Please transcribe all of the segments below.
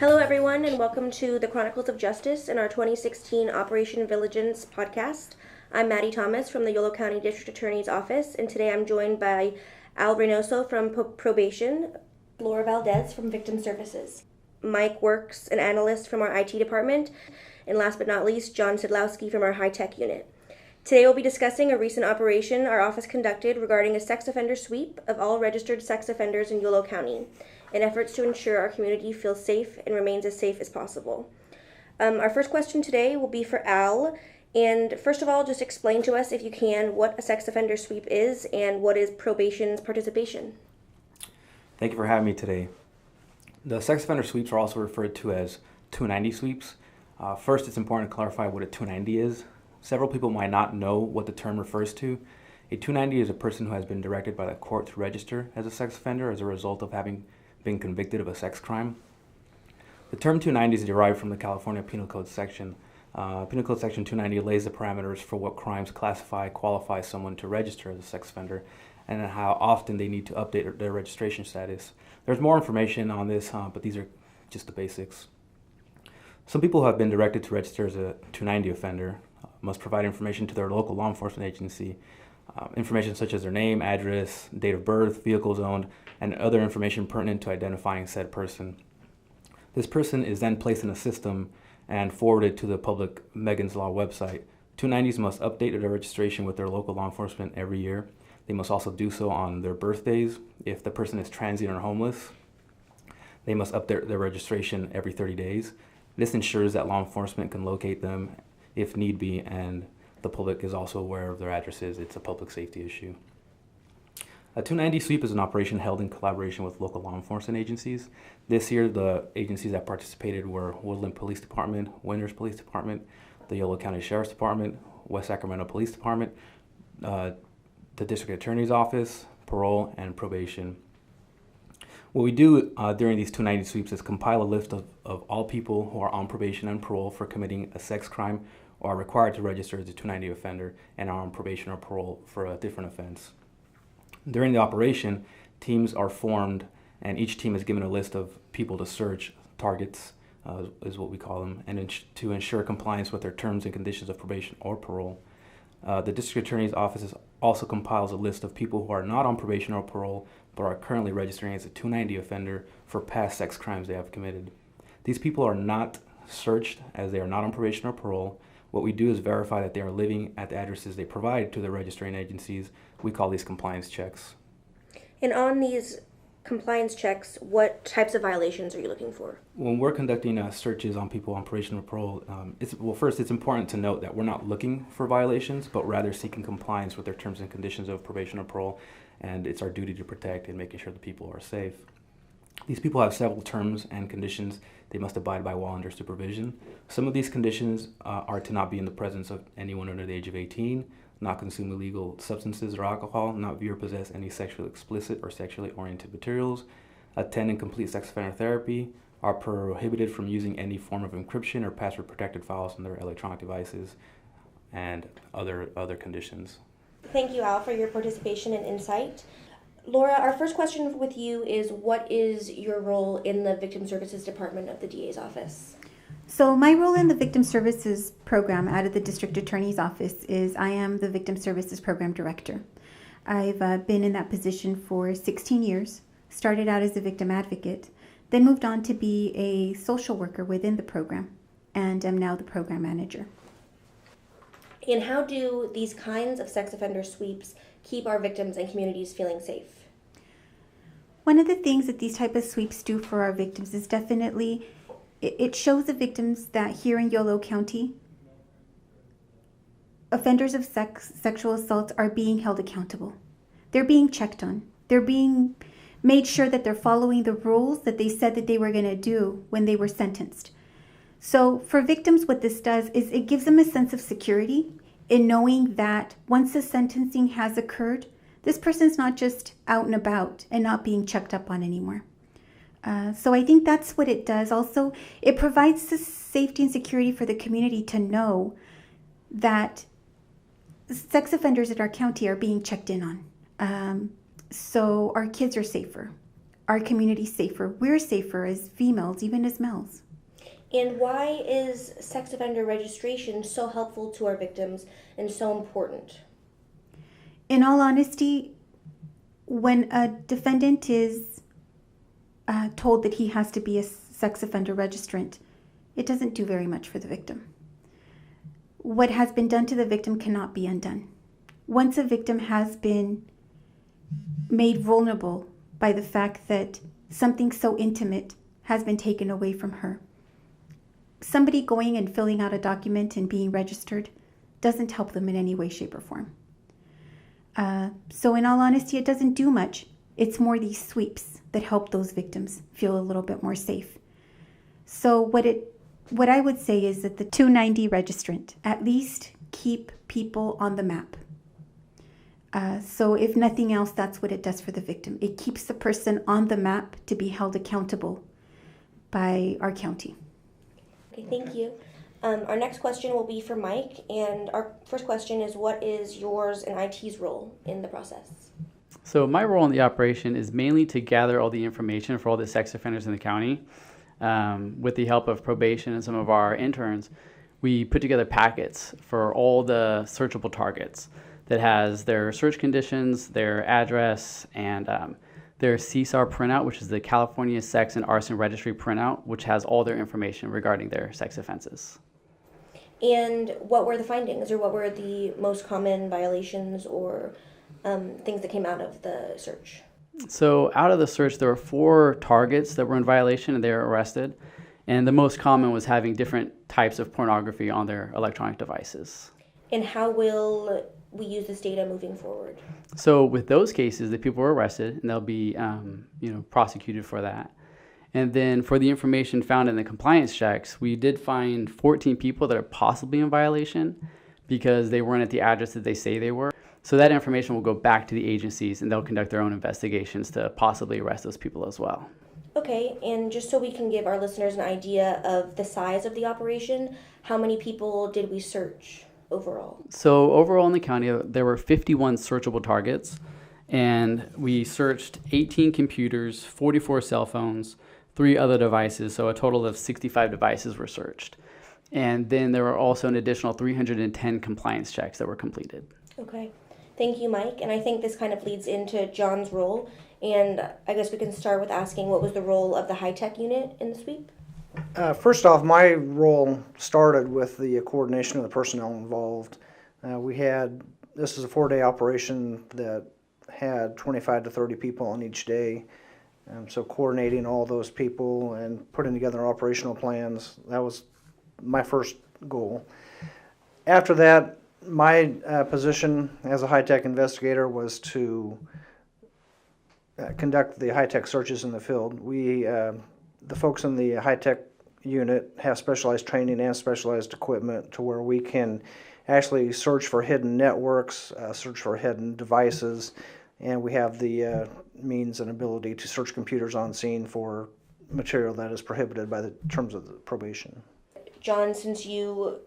Hello, everyone, and welcome to the Chronicles of Justice and our 2016 Operation Vigilance podcast. I'm Maddie Thomas from the Yolo County District Attorney's Office, and today I'm joined by Al Reynoso from Probation, Laura Valdes from Victim Services, Mike Works, an analyst from our IT department, and last but not least, John Sadlowski from our high-tech unit. Today we'll be discussing a recent operation our office conducted regarding a sex offender sweep of all registered sex offenders in Yolo County, in efforts to ensure our community feels safe and remains as safe as possible. Our first question today will be for Al. And first of all, just explain to us, if you can, what a sex offender sweep is and what is probation's participation. Thank you for having me today. The sex offender sweeps are also referred to as 290 sweeps. First, it's important to clarify what a 290 is. Several people might not know what the term refers to. A 290 is a person who has been directed by the court to register as a sex offender as a result of having been convicted of a sex crime. The term 290 is derived from the California Penal Code section. Penal Code section 290 lays the parameters for what crimes qualify someone to register as a sex offender and how often they need to update their registration status. There's more information on this, but these are just the basics. Some people who have been directed to register as a 290 offender must provide information to their local law enforcement agency. Information such as their name, address, date of birth, vehicles owned, and other information pertinent to identifying said person. This person is then placed in a system and forwarded to the public Megan's Law website. 290s must update their registration with their local law enforcement every year. They must also do so on their birthdays. If the person is transient or homeless, they must update their registration every 30 days. This ensures that law enforcement can locate them if need be, and the public is also aware of their addresses. It's a public safety issue. A 290 sweep is an operation held in collaboration with local law enforcement agencies. This year, the agencies that participated were Woodland Police Department, Winters Police Department, the Yolo County Sheriff's Department, West Sacramento Police Department, the District Attorney's Office, Parole, and Probation. What we do during these 290 sweeps is compile a list of all people who are on probation and parole for committing a sex crime or are required to register as a 290 offender and are on probation or parole for a different offense. During the operation, teams are formed and each team is given a list of people to search, targets is what we call them, and to ensure compliance with their terms and conditions of probation or parole. The District Attorney's Office also compiles a list of people who are not on probation or parole but are currently registering as a 290 offender for past sex crimes they have committed. These people are not searched as they are not on probation or parole. What we do is verify that they are living at the addresses they provide to the registering agencies. We call these compliance checks. And on these compliance checks, what types of violations are you looking for? When we're conducting searches on people on probation or parole, first it's important to note that we're not looking for violations, but rather seeking compliance with their terms and conditions of probation or parole, and it's our duty to protect and making sure the people are safe. These people have several terms and conditions they must abide by while under supervision. Some of these conditions are to not be in the presence of anyone under the age of 18, not consume illegal substances or alcohol, not view or possess any sexually explicit or sexually oriented materials, attend and complete sex offender therapy, are prohibited from using any form of encryption or password protected files on their electronic devices, and other conditions. Thank you, Al, for your participation and insight. Laura, our first question with you is, what is your role in the Victim Services Department of the DA's office? So my role in the Victim Services Program out of the District Attorney's Office is I am the Victim Services Program Director. I've been in that position for 16 years, started out as a victim advocate, then moved on to be a social worker within the program, and am now the program manager. And how do these kinds of sex offender sweeps keep our victims and communities feeling safe? One of the things that these type of sweeps do for our victims is definitely it shows the victims that here in Yolo County, offenders of sexual assault are being held accountable. They're being checked on. They're being made sure that they're following the rules that they said that they were going to do when they were sentenced. So for victims, what this does is it gives them a sense of security in knowing that once the sentencing has occurred, this person's not just out and about and not being checked up on anymore. So I think that's what it does. Also, it provides the safety and security for the community to know that sex offenders in our county are being checked in on. So our kids are safer. our community safer. We're safer as females, even as males. And why is sex offender registration so helpful to our victims and so important? In all honesty, when a defendant is told that he has to be a sex offender registrant, it doesn't do very much for the victim. What has been done to the victim cannot be undone. Once a victim has been made vulnerable by the fact that something so intimate has been taken away from her, somebody going and filling out a document and being registered doesn't help them in any way, shape, or form. So in all honesty, it doesn't do much. It's more these sweeps that help those victims feel a little bit more safe. So what I would say is that the 290 registrant at least keep people on the map. So if nothing else, that's what it does for the victim. It keeps the person on the map to be held accountable by our county. Okay, thank you. Our next question will be for Mike, and our first question is, what is yours and IT's role in the process? So my role in the operation is mainly to gather all the information for all the sex offenders in the county. With the help of probation and some of our interns, we put together packets for all the searchable targets that has their search conditions, their address, and their CSAR printout, which is the California Sex and Arson Registry printout, which has all their information regarding their sex offenses. And what were the findings, or what were the most common violations or things that came out of the search? So out of the search, there were 4 targets that were in violation and they were arrested. And the most common was having different types of pornography on their electronic devices. And how will we use this data moving forward? So with those cases, the people were arrested and they'll be prosecuted for that. And then for the information found in the compliance checks, we did find 14 people that are possibly in violation because they weren't at the address that they say they were. So that information will go back to the agencies and they'll conduct their own investigations to possibly arrest those people as well. Okay, and just so we can give our listeners an idea of the size of the operation, how many people did we search overall? So overall in the county, there were 51 searchable targets, and we searched 18 computers, 44 cell phones, 3 other devices, so a total of 65 devices were searched. And then there were also an additional 310 compliance checks that were completed. Okay. Thank you, Mike. And I think this kind of leads into John's role. And I guess we can start with asking, what was the role of the high-tech unit in the sweep? First off, my role started with the coordination of the personnel involved. This is a 4-day operation that had 25 to 30 people on each day. So coordinating all those people and putting together operational plans, that was my first goal. After that, my position as a high-tech investigator was to conduct the high-tech searches in the field. The folks in the high-tech unit have specialized training and specialized equipment to where we can actually search for hidden networks, search for hidden devices, and we have the means and ability to search computers on scene for material that is prohibited by the terms of the probation. John, since you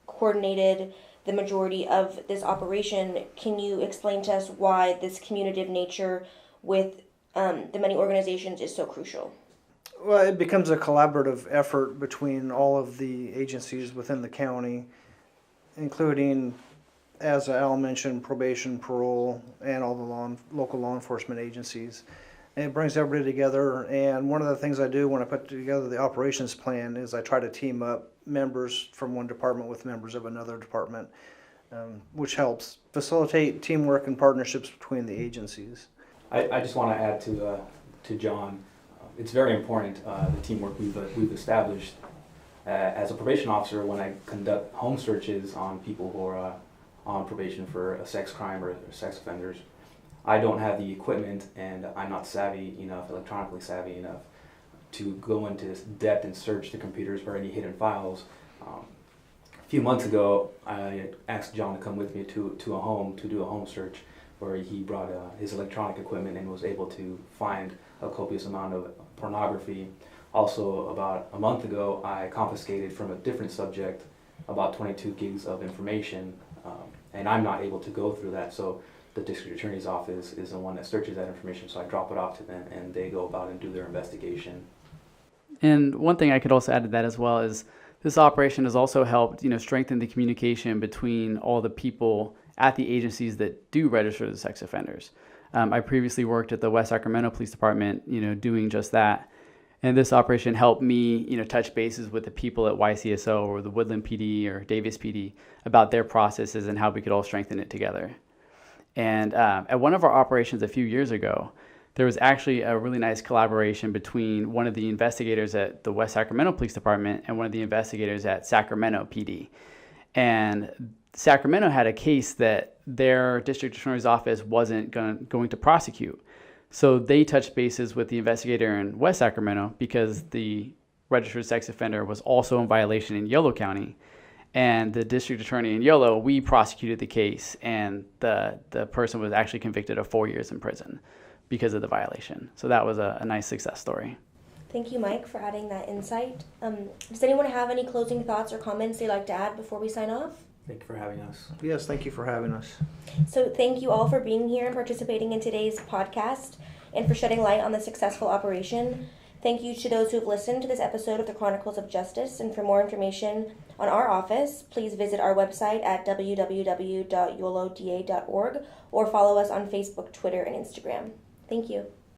coordinated the majority of this operation, can you explain to us why this communicative nature with the many organizations is so crucial? Well, it becomes a collaborative effort between all of the agencies within the county, including, as Al mentioned, probation, parole, and all the local law enforcement agencies. And it brings everybody together, and one of the things I do when I put together the operations plan is I try to team up members from one department with members of another department, which helps facilitate teamwork and partnerships between the agencies. I just want to add to John. It's very important, the teamwork we've established. As a probation officer, when I conduct home searches on people who are on probation for a sex crime or sex offenders, I don't have the equipment and I'm not electronically savvy enough to go into depth and search the computers for any hidden files. A few months ago, I asked John to come with me to a home to do a home search, where he brought his electronic equipment and was able to find a copious amount of pornography. Also, about a month ago, I confiscated from a different subject about 22 gigs of information, and I'm not able to go through that. So the district attorney's office is the one that searches that information, so I drop it off to them and they go about and do their investigation. And one thing I could also add to that as well is this operation has also helped, strengthen the communication between all the people at the agencies that do register the sex offenders. I previously worked at the West Sacramento Police Department, doing just that. And this operation helped me, touch bases with the people at YCSO or the Woodland PD or Davis PD about their processes and how we could all strengthen it together. And at one of our operations a few years ago, there was actually a really nice collaboration between one of the investigators at the West Sacramento Police Department and one of the investigators at Sacramento PD. And Sacramento had a case that their district attorney's office wasn't going to prosecute. So they touched bases with the investigator in West Sacramento because the registered sex offender was also in violation in Yolo County. And the district attorney in Yolo, we prosecuted the case, and the person was actually convicted of 4 years in prison because of the violation. So that was a nice success story. Thank you, Mike, for adding that insight. Does anyone have any closing thoughts or comments they'd like to add before we sign off? Thank you for having us. Yes, thank you for having us. So thank you all for being here and participating in today's podcast and for shedding light on the successful operation. Thank you to those who have listened to this episode of the Chronicles of Justice, and for more information on our office, please visit our website at www.yoloda.org or follow us on Facebook, Twitter, and Instagram. Thank you.